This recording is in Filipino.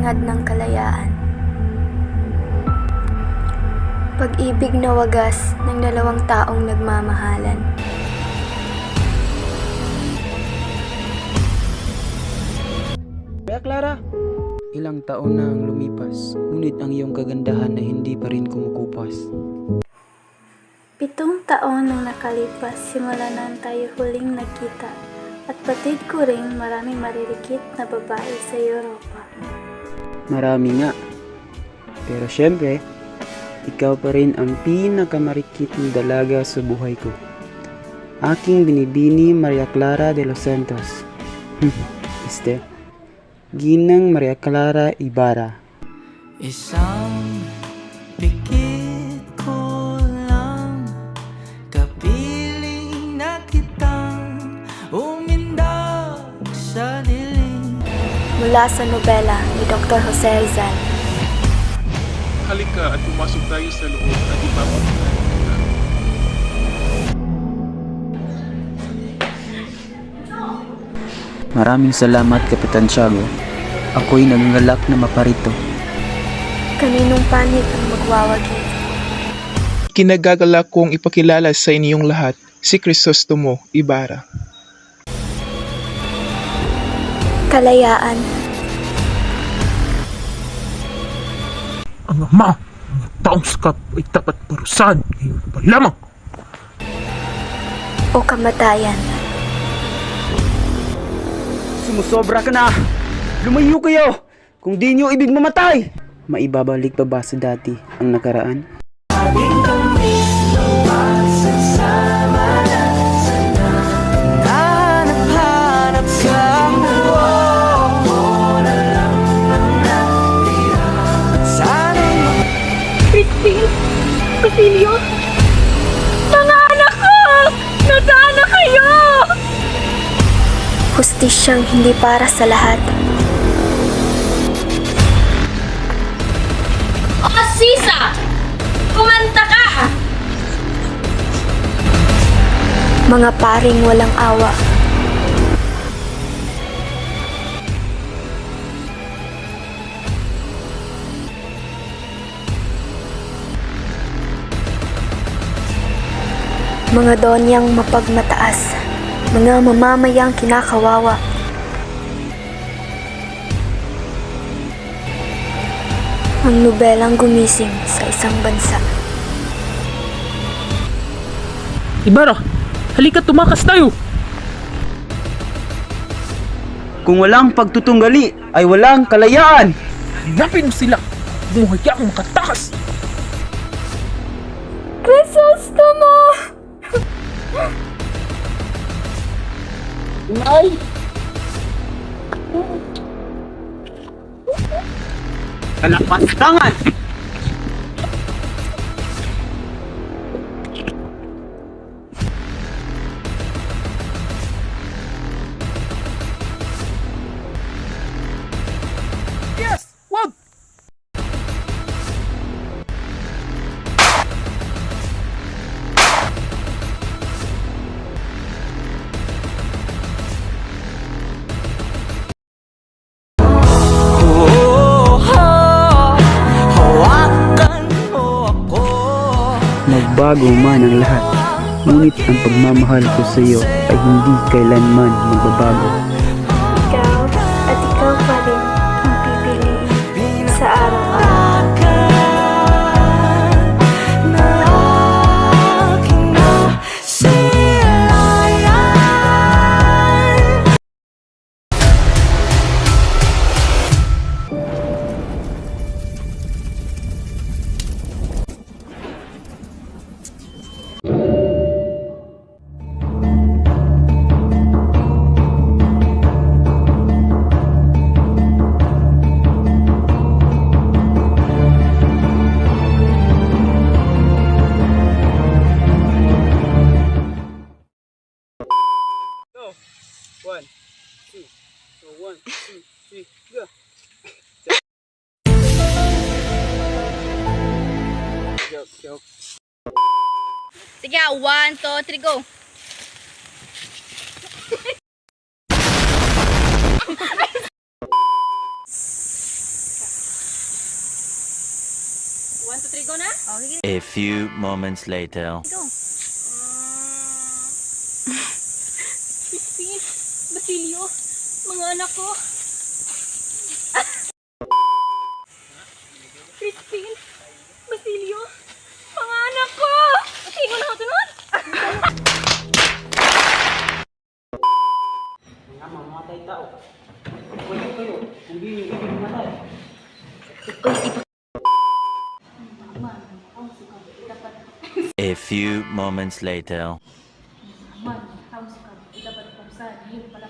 hangad ng kalayaan. Pag-ibig na wagas ng dalawang taong nagmamahalan. Kaya Clara, ilang taon na ang lumipas, ngunit ang iyong kagandahan ay hindi pa rin kumukupas. 7 taon nang nakalipas simula nang tayo huling nagkita at batid ko ring maraming maririkit na babae sa Europa. Marami nga. Pero syempre, ikaw pa rin ang pinakamarikit na dalaga sa buhay ko. Aking binibini Maria Clara de los Santos. Ginang Maria Clara Ibarra. Isang pikit ko lang, kapiling na kitang umindak sa dilim. Mula sa nobela ni Dr. Jose Rizal. Halika at pumasok tayo sa loob at ipapakita kita. Maraming salamat, Kapitan Tiago. Ako'y nagangalak na maparito. Kaninong panit ang magwawagi? Kinagagalak kong ipakilala sa inyong lahat si Crisostomo Ibarra. Kalayaan. Ang ama ng taong sakap ay tapat parusahan ngayon pa lamang. O kamatayan. Sumusobra ka na! Lumayo kayo! Kung di nyo ibig mamatay! Maibabalik pa ba sa dati ang nakaraan? Ating tamis ng pagsasama na sana. Hanap-hanap sa mundo mo na lang ang natira. At sana'y Christine! Basilio! Mga anak ko! Nasaan na kayo? Hustisyang hindi para sa lahat. O Sisa! Kumanta ka! Mga paring walang awa. Mga donyang mapagmataas. Mga mamamayang kinakawawa. Ang nobelang gumising sa isang bansa. Ibarra, halika tumakas tayo! Kung walang pagtutunggali, ay walang kalayaan! Hanapin mo sila! Bumuhay ang makatakas! Crisostomo! Nay! Kalapas tangan! Yes! Wag! hawakan mo ako. Nagbago man ang lahat, ngunit ang pagmamahal ko sa iyo ay hindi kailanman magbabago. Ikaw at ikaw pa rin ang pipiliin sa araw-araw. Na aking nasilayan. Sige, 1, 2, 3, go! Trigo na? Oh, sige. A few moments later. Crispin, Basilio, mga anak ko. Crispin, Basilio, mga anak ko! Sino na ako nun? Mga mamatay tao. Pwede kayo. Hindi yung ibig matay. A few moments later. Man, house ka, dapat parusahan. Ayun pala.